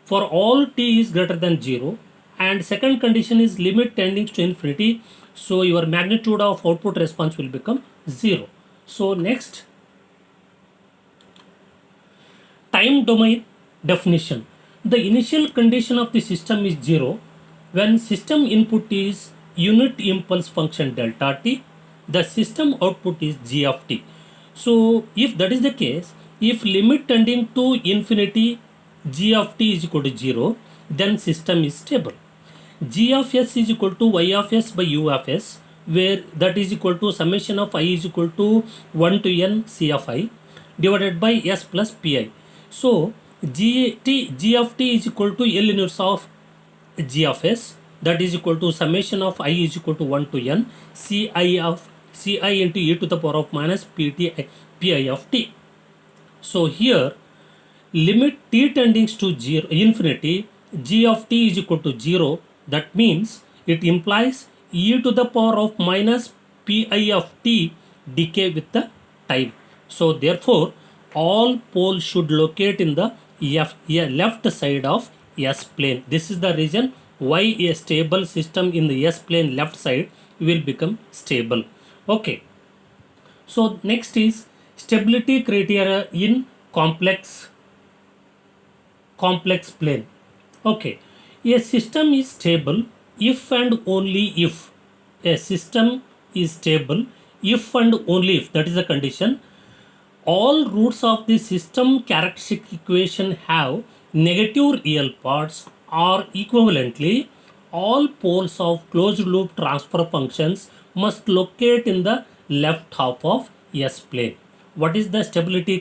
for all t is greater than 0, and second condition is limit tending to infinity, so your magnitude of output response will become 0. So next, time domain definition. The initial condition of the system is 0 when system input is unit impulse function delta t, the system output is g of t. So if that is the case, if limit tending to infinity g of t is equal to 0, then system is stable. G of s is equal to y of s by u of s, where that is equal to summation of I is equal to 1 to n c of I divided by s plus pi. So g of t is equal to L inverse of g of s, that is equal to summation of I is equal to 1 to n ci into e to the power of minus pi of t. So here limit t tending to 0 infinity g of t is equal to 0, that means it implies e to the power of minus pi of t decay with the time. So therefore all poles should locate in the left side of S plane. This is the reason why a stable system in the S plane left side will become stable. Okay. So next is stability criteria in complex plane. Okay. A system is stable if and only if. A system is stable if and only if, that is the condition, all roots of the system characteristic equation have negative real parts, or equivalently all poles of closed loop transfer functions must locate in the left half of S plane. What is the stability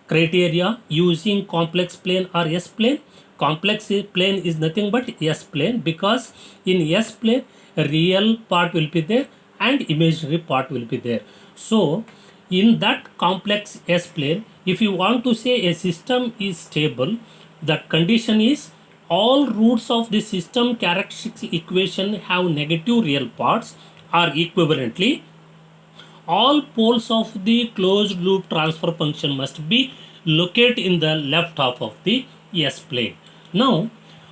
criteria using complex plane or S plane? Complex plane is nothing but S plane, because in S plane real part will be there and imaginary part will be there. So in that complex S plane, if you want to say a system is stable, the condition is all roots of the system characteristic equation have negative real parts, or equivalently all poles of the closed loop transfer function must be located in the left half of the S plane. Now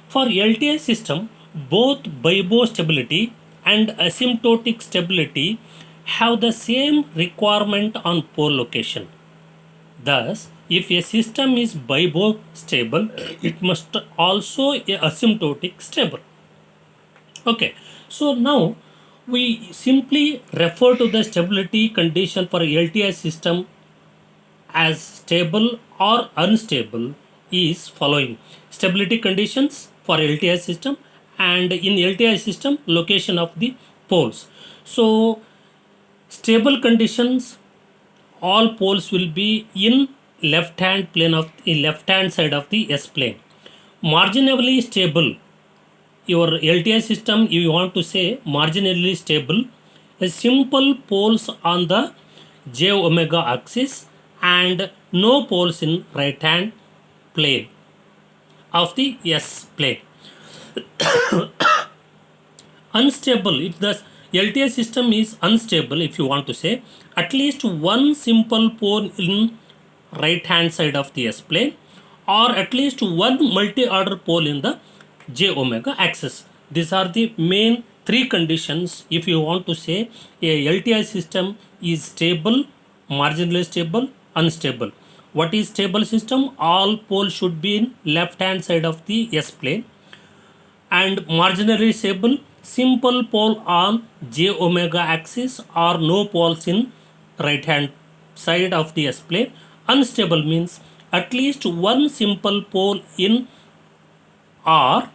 for LTI system, both bibo stability and asymptotic stability have the same requirement on pole location. Thus, if a system is bibo stable, it must also be asymptotic stable. Okay, so now we simply refer to the stability condition for LTI system as stable or unstable is following: stability conditions for LTI system, and in LTI system location of the poles. So stable conditions, all poles will be in left hand plane of the left hand side of the S plane. Marginally stable, your LTI system, if you want to say marginally stable, a simple poles on the j omega axis and no poles in right hand plane of the S plane. Unstable, if the LTI system is unstable, if you want to say, at least one simple pole in right hand side of the S plane, or at least one multi-order pole in the j omega axis. These are the main three conditions if you want to say a LTI system is stable, marginally stable, unstable. What is stable system? All poles should be in left hand side of the S plane, and marginally stable, simple pole on j omega axis or no poles in right hand side of the S plane. Unstable means at least one simple pole in R,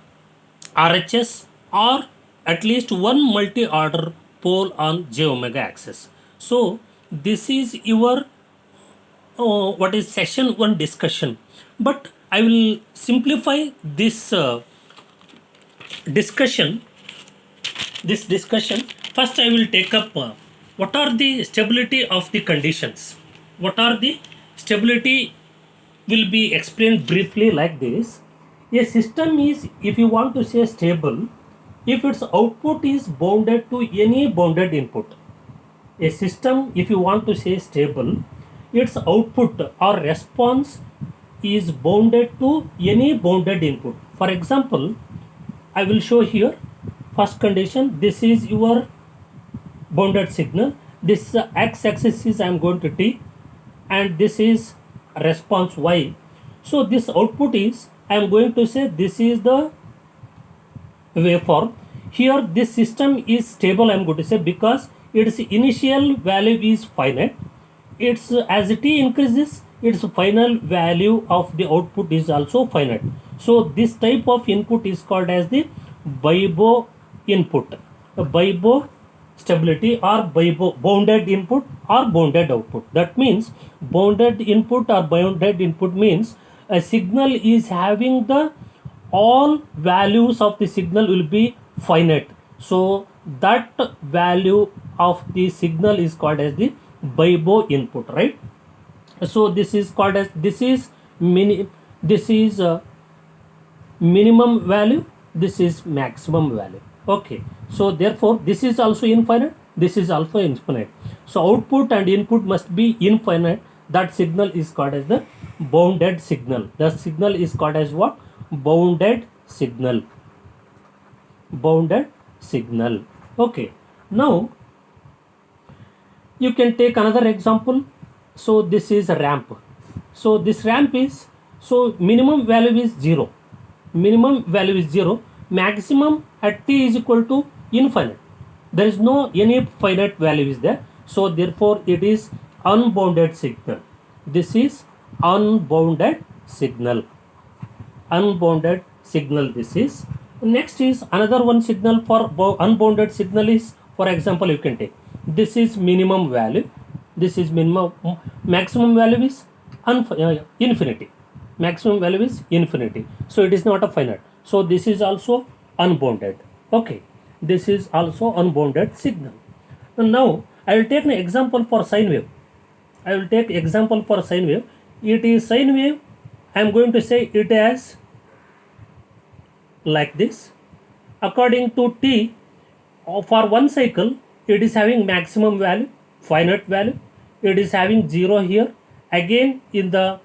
RHS, or at least one multi-order pole on j omega axis. So this is your what is session 1 discussion, but I will simplify this discussion. First I will take up what are the stability of the conditions. What are the stability will be explained briefly like this. A system is, if you want to say stable, if its output is bounded to any bounded input. A system, if you want to say stable, its output or response is bounded to any bounded input. For example, I will show here. First condition, this is your bounded signal. This x-axis is I am going to t, and this is response y. So this output is, I am going to say, this is the waveform. Here this system is stable, I am going to say, because its initial value is finite. Its as t increases, its final value of the output is also finite. So this type of input is called as the Bibo input, Bibo stability, or Bibo bounded input or bounded output. That means bounded input or bounded input means a signal is having the all values of the signal will be finite. So that value of the signal is called as the Bibo input, right? So this is called as, this is minimum value, this is maximum value. Okay, so therefore this is also infinite, this is also infinite. So output and input must be infinite. That signal is called as the bounded signal. The signal is called as what? Bounded signal. Bounded signal. Okay, now you can take another example. So this is a ramp. So this ramp is, so minimum value is 0. Minimum value is 0. Maximum at t is equal to infinite. There is no any finite value is there. So therefore it is unbounded signal. This is unbounded signal. Unbounded signal this is. Next is another one signal for unbounded signal is, for example, you can take, this is minimum value, this is minimum, maximum value is infinity, maximum value is infinity, so it is not a finite. So this is also unbounded. Okay, this is also unbounded signal. And now I will take an example for sine wave. I will take example for sine wave. It is sine wave, I am going to say it as like this. According to t, for one cycle it is having maximum value, finite value, it is having 0 here, again in the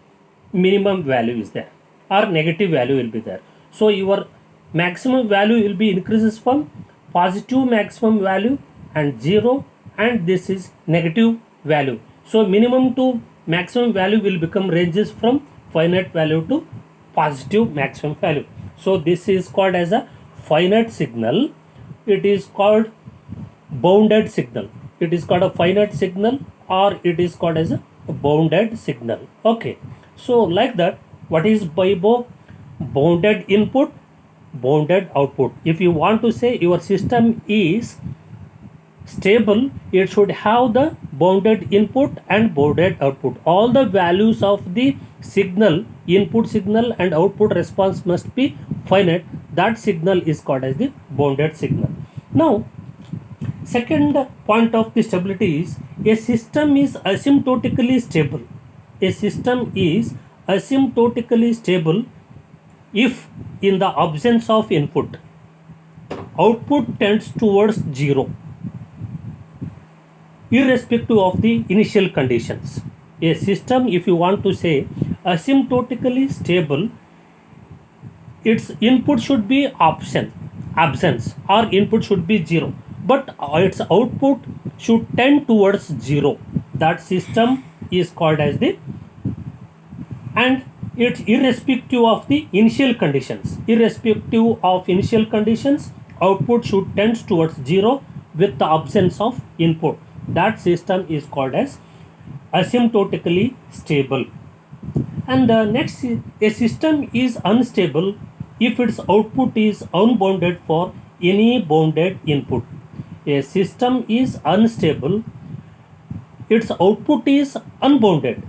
minimum value is there, or negative value will be there. So your maximum value will be increases from positive maximum value and 0, and this is negative value. So minimum to maximum value will become ranges from finite value to positive maximum value. So this is called as a finite signal. It is called bounded signal. It is called a finite signal, or it is called as a bounded signal. Okay, so like that, what is Bibo? Bounded input, bounded output. If you want to say your system is stable, it should have the bounded input and bounded output. All the values of the signal, input signal and output response must be finite. That signal is called as the bounded signal. Now second point of the stability is, a system is asymptotically stable. A system is asymptotically stable if in the absence of input, output tends towards 0, irrespective of the initial conditions. A system, if you want to say asymptotically stable, its input should be absence, or input should be 0, but its output should tend towards 0. That system is called as the, and it's irrespective of the initial conditions. Irrespective of initial conditions, output should tend towards 0 with the absence of input. That system is called as asymptotically stable. And next, a system is unstable if its output is unbounded for any bounded input. A system is unstable, its output is unbounded,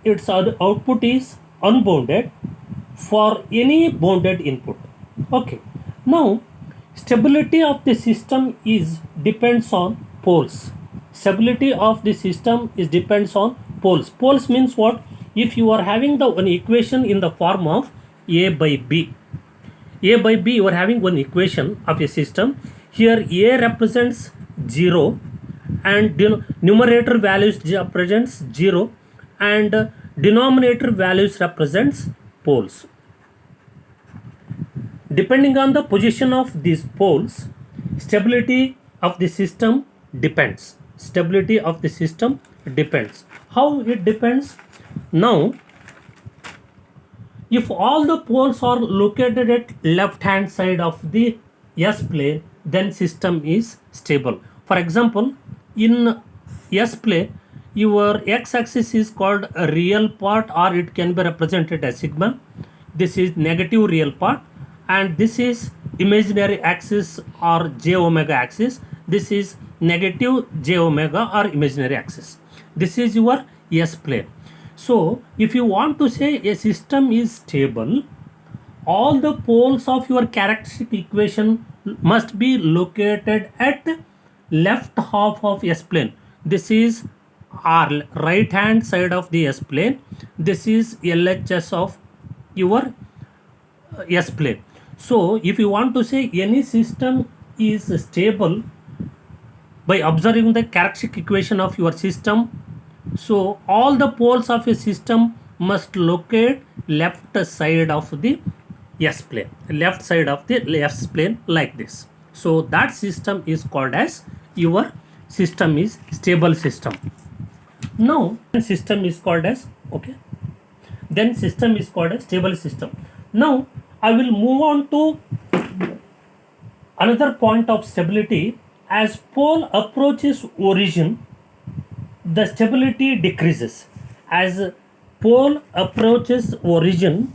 its output is unbounded for any bounded input. Okay, now stability of the system is depends on poles. Stability of the system is depends on poles. Poles means what? If you are having the one equation in the form of a by b, you are having one equation of a system. Here a represents 0 and numerator values represents 0 and denominator values represents poles. Depending on the position of these poles, stability of the system depends. Stability of the system depends. How it depends? Now, if all the poles are located at left hand side of the S plane, then system is stable. For example, in S plane, your x axis is called a real part, or it can be represented as sigma. This is negative real part, and this is imaginary axis or j omega axis. This is negative j omega or imaginary axis. This is your S plane. So if you want to say a system is stable, all the poles of your characteristic equation must be located at left half of S plane. This is R, right hand side of the S plane. This is LHS of your S plane. So if you want to say any system is stable by observing the characteristic equation of your system, so all the poles of a system must locate left side of the S plane, left side of the S plane, like this. So that system is called as your system is stable system. Now system is called as, okay, then system is called a stable system. Now I will move on to another point of stability. As pole approaches origin, the stability decreases. As pole approaches origin,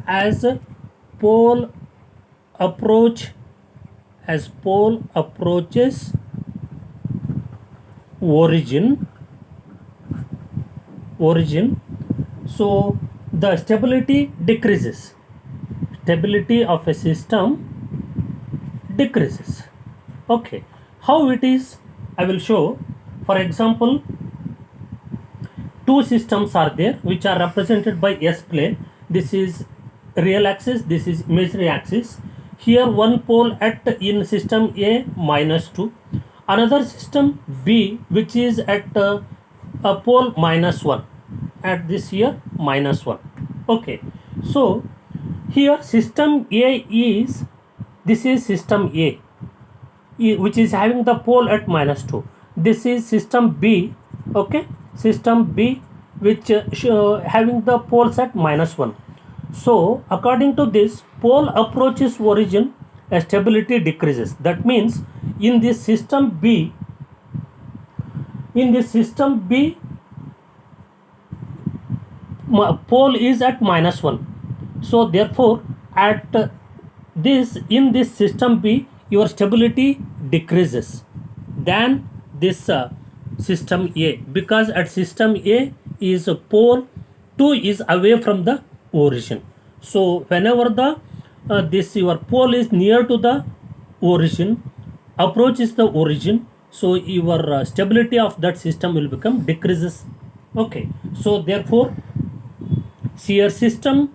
as pole approaches origin, so the stability decreases. Stability of a system decreases. Okay, how it is, I will show. For example, two systems are there which are represented by S plane. This is real axis, this is imaginary axis. Here one pole at in system A -2, another system B which is at a pole -1, at this here -1. Okay, so here system A is, this is system A which is having the pole at -2. This is system B, okay, system B which having the poles at -1. So according to this, pole approaches origin, stability decreases. That means in this system B, pole is at -1. So therefore at this, in this system B, your stability decreases than this system A, because at system A is pole 2 is away from the origin. So whenever the this your pole is near to the origin, approaches the origin, so your stability of that system will become decreases. Okay, so therefore here system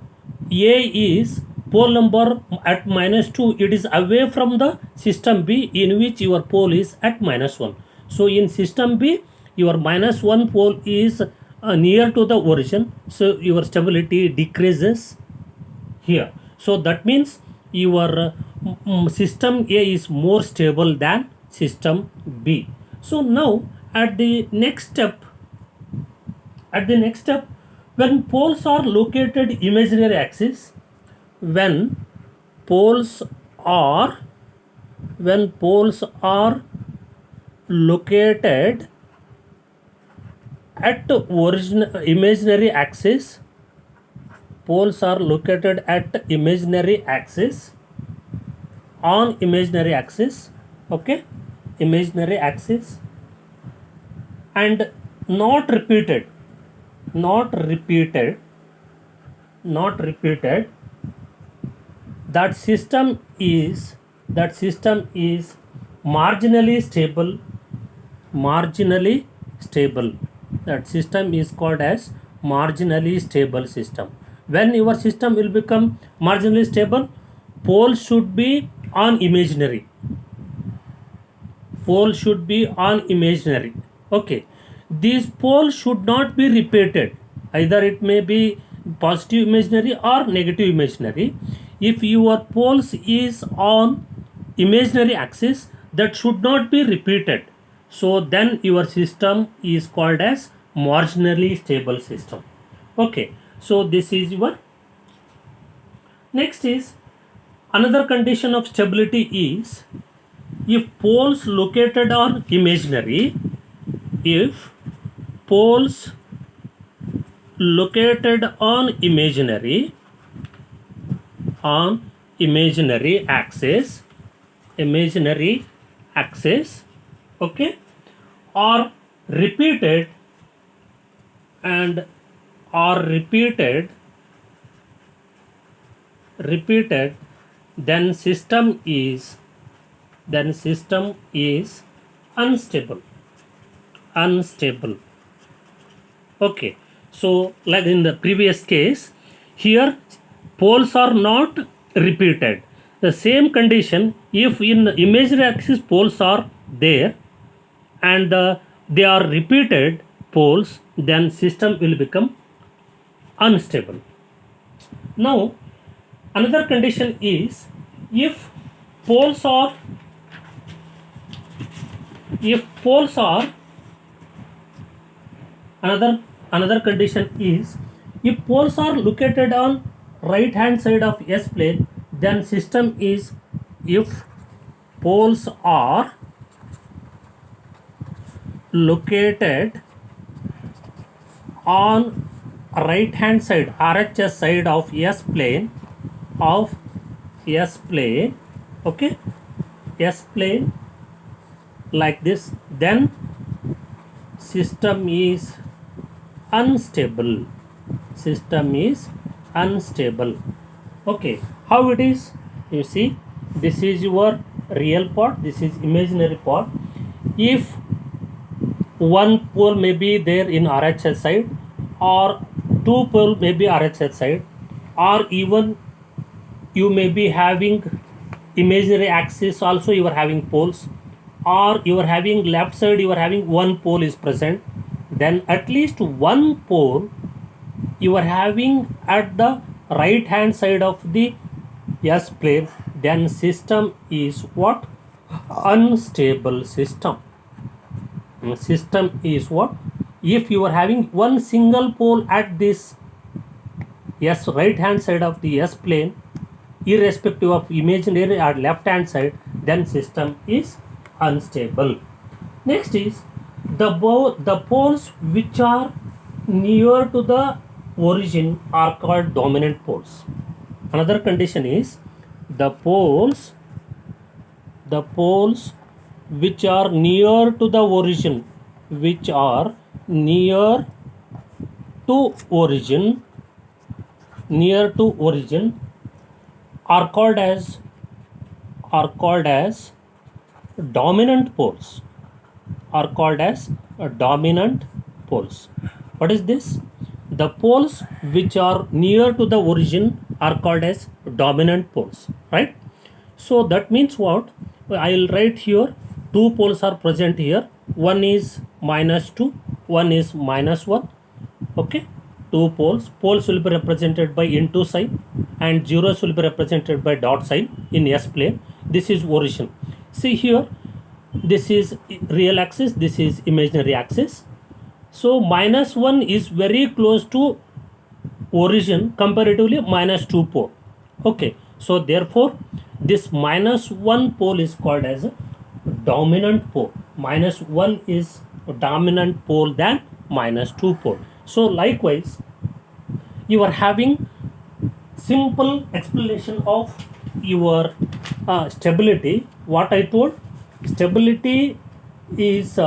A is pole number at -2, it is away from the system B in which your pole is at -1. So in system B, your -1 pole is near to the origin, so your stability decreases here. So that means your system A is more stable than system B. So now at the next step, when poles are located imaginary axis, when poles are located at imaginary axis, poles are located at imaginary axis, on imaginary axis, okay, imaginary axis, and not repeated, that system is marginally stable. That system is called as marginally stable system. When your system will become marginally stable, pole should be on imaginary. Okay, these poles should not be repeated. Either it may be positive imaginary or negative imaginary. If your poles is on imaginary axis, that should not be repeated. So then your system is called as marginally stable system. Okay, so this is your next is another condition of stability is if poles located on imaginary, if poles located on imaginary axis, okay, are repeated and are repeated, then system is unstable. Okay, so like in the previous case, here poles are not repeated. The same condition, if in the imaginary axis poles are there and they are repeated poles, then system will become unstable. Now another condition is if poles are another condition is if poles are located on right hand side of S plane, then system is if poles are located on right hand side RHS side of S plane, okay, S plane like this, then system is unstable. Okay, how it is? You see, this is your real part, this is imaginary part. If one pole may be there in RHS side, or two pole may be RHS side, or even you may be having imaginary axis also you are having poles, or you are having left side you are having one pole is present, then at least one pole you are having at the right hand side of the S plane, then system is what? Unstable system. System is what? If you are having one single pole at this right hand side of the S plane, irrespective of imaginary or left hand side, then system is unstable. Next is the poles which are near to the origin are called dominant poles. Another condition is the poles which are near to the origin, are called as dominant poles. What is this? The poles which are near to the origin are called as dominant poles, right? So that means what? I will write here two poles are present here. One is -2, one is -1. Okay, two poles will be represented by into sign and zeros will be represented by dot sign in S plane. This is origin. See here, this is real axis, this is imaginary axis. So -1 is very close to origin comparatively -2 pole. Okay, so therefore this -1 pole is called as a dominant pole. -1 is a dominant pole than -2 pole. So likewise you are having simple explanation of your stability. What I told, stability is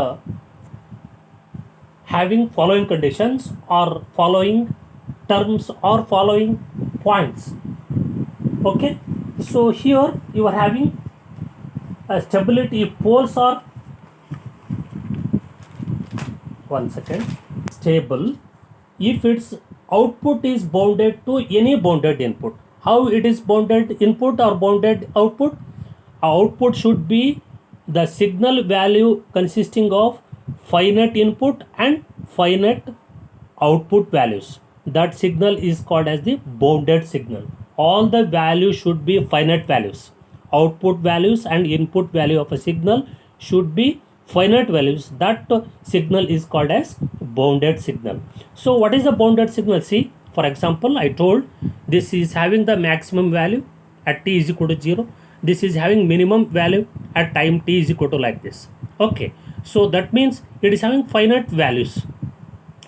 having following conditions or following terms or following points. Okay, so here you are having a stability if poles are stable if its output is bounded to any bounded input. How it is bounded input or bounded output? Output should be the signal value consisting of finite input and finite output values. that signal is called as the bounded signal. All the values should be finite values. Output values and input value of a signal should be finite values. That signal is called as bounded signal. So what is the bounded signal? See, for example, I told this is having the maximum value at t is equal to 0. This is having minimum value at time t is equal to like this. Okay, so that means it is having finite values.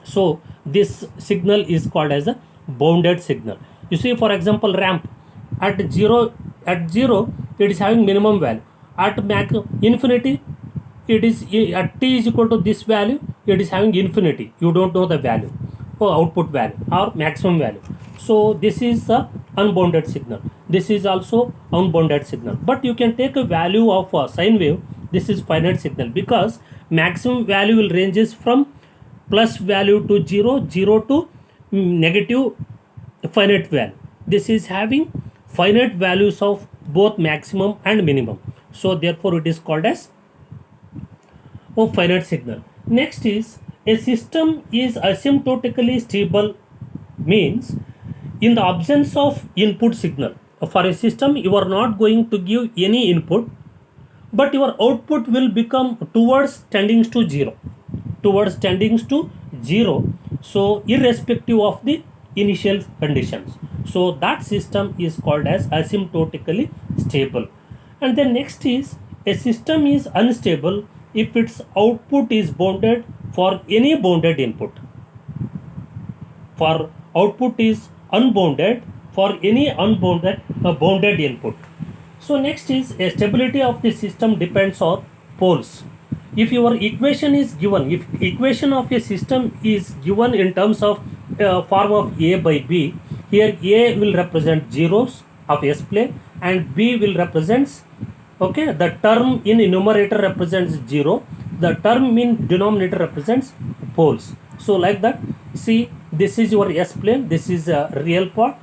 So this signal is called as a bounded signal. You see, for example, ramp at 0, it is having minimum value. At max infinity, it is at t is equal to this value, it is having infinity. You don't know the value or output value or maximum value. So this is a unbounded signal. This is also unbounded signal. But you can take a value of a sine wave. This is finite signal because maximum value will ranges from plus value to 0, 0 to negative finite value. This is having finite values of both maximum and minimum. So therefore it is called as finite signal. Next is a system is asymptotically stable means in the absence of input signal. For a system, you are not going to give any input, but your output will become towards tending to 0. Towards tending to 0. So irrespective of the initial conditions. So that system is called as asymptotically stable. And then next is a system is unstable if its output is bounded for any bounded input. For output is unbounded for any unbounded bounded input. So next is a stability of the system depends on poles. If your equation is given, if equation of a system is given in terms of form of A by B, here A will represent zeros of S plane and B will represents, okay, the term in numerator represents 0, the term in denominator represents poles. So like that, see, this is your S plane, this is a real part,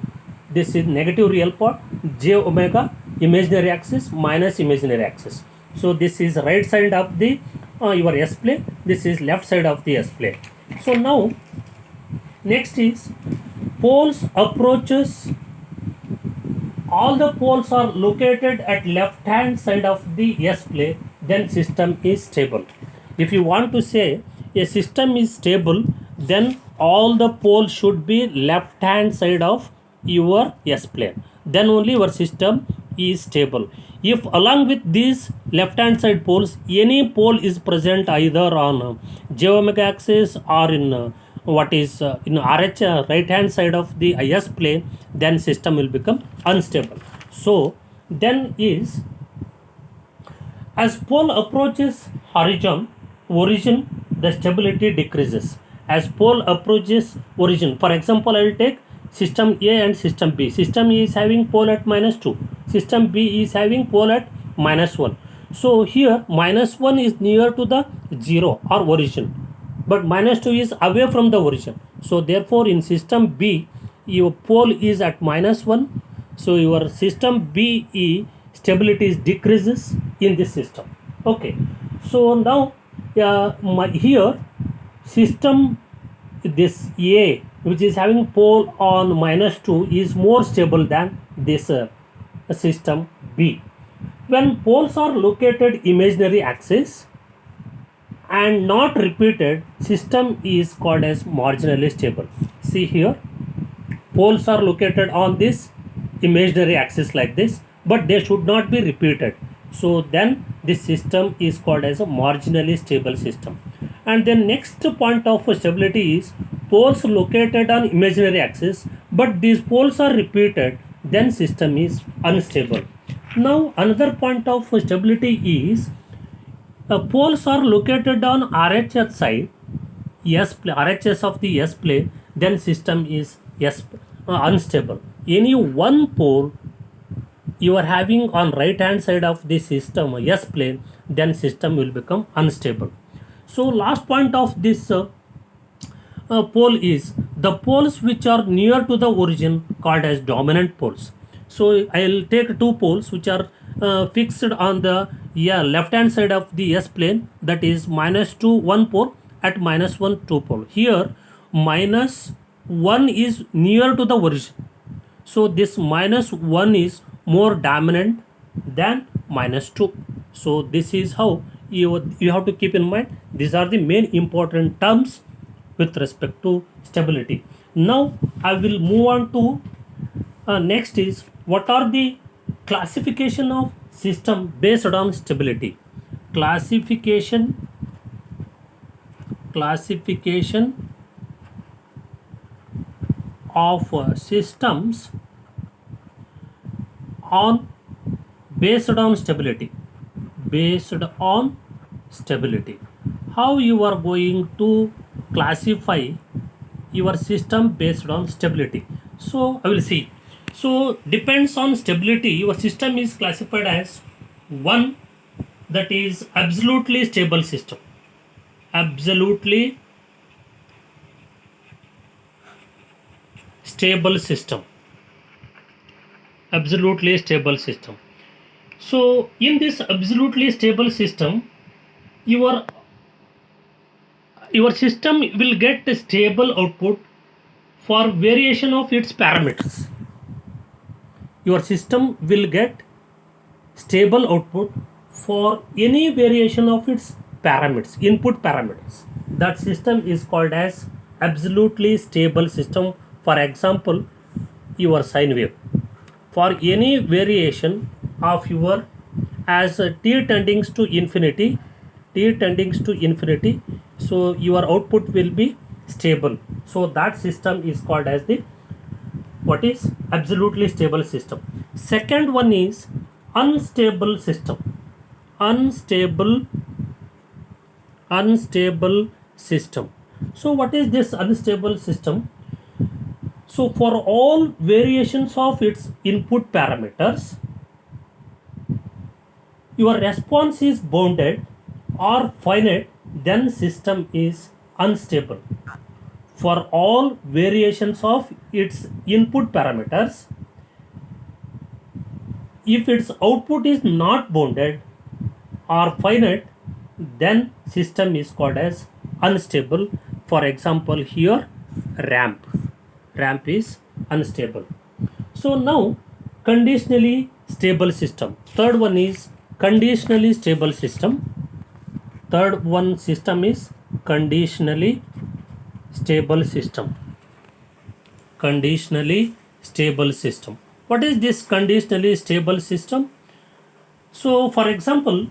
this is negative real part, j omega imaginary axis minus imaginary axis. So this is right side of the your S plane, this is left side of the S plane. So now next is poles approaches. All the poles are located at left hand side of the S plane, then system is stable. If you want to say a system is stable, then all the poles should be left hand side of your S plane, then only your system is stable. If along with these left hand side poles any pole is present either on j omega axis or in in RH right hand side of the S plane, then system will become unstable. So then is as pole approaches origin, the stability decreases. As pole approaches origin, for example, I will take system A and system B. System A is having pole at -2. System B is having pole at -1. So here -1 is near to the 0 or origin, but -2 is away from the origin. So therefore in system B, your pole is at -1. So your system BE stability decreases in this system. Okay. So now here system this A, which is having pole on -2, is more stable than this system B. When poles are located imaginary axis and not repeated, system is called as marginally stable. See here, poles are located on this imaginary axis like this, but they should not be repeated. So then this system is called as a marginally stable system. And then next point of stability is poles located on imaginary axis, but these poles are repeated, then system is unstable. Now another point of stability is poles are located on RHS side, RHS of the S plane, then system is unstable. Any one pole you are having on right hand side of the system S plane, then system will become unstable. So last point of this pole is the poles which are near to the origin called as dominant poles. So I will take two poles which are fixed on the left hand side of the S plane, that is -2 1 pole at -1 2 pole. Here 1 is near to the origin. So this minus 1 is more dominant than minus 2. So this is how you have to keep in mind. These are the main important terms with respect to stability. Now I will move on to next is what are the classification of system based on stability. Classification of systems on based on stability. How you are going to classify your system based on stability? So I will see. So depends on stability, your system is classified as one, that is absolutely stable system. Absolutely stable system. So in this absolutely stable system, your system will get a stable output for variation of its parameters. Your system will get stable output for any variation of its parameters, input parameters. That system is called as absolutely stable system. For example, your sine wave. For any variation of your as t tending to infinity, so your output will be stable. So that system is called as the what is absolutely stable system. Second one is unstable system. Unstable system. So what is this unstable system? So for all variations of its input parameters, your response is bounded or finite, then system is unstable. For all variations of its input parameters, if its output is not bounded or finite, then system is called as unstable. For example, here ramp is unstable. So now conditionally stable system. Third one is conditionally stable system. Third one system is conditionally stable system. What is this conditionally stable system? So for example,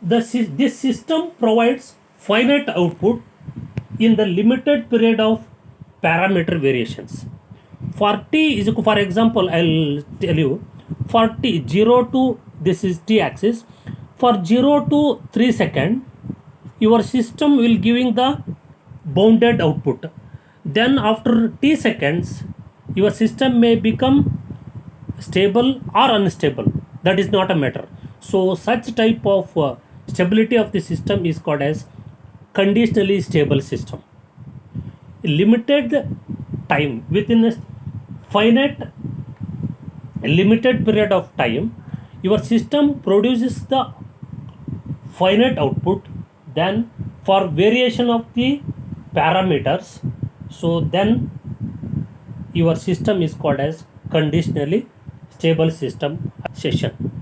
this system provides finite output in the limited period of parameter variations. For t is, for example, I'll tell you, for t 0 to, this is t axis, for 0 to 3 second, your system will giving the bounded output. Then after t seconds, your system may become stable or unstable. That is not a matter. So such type of stability of the system is called as conditionally stable system. Limited time, within a finite limited period of time, your system produces the finite output. Then for variation of the parameters, so then your system is called as conditionally stable system session.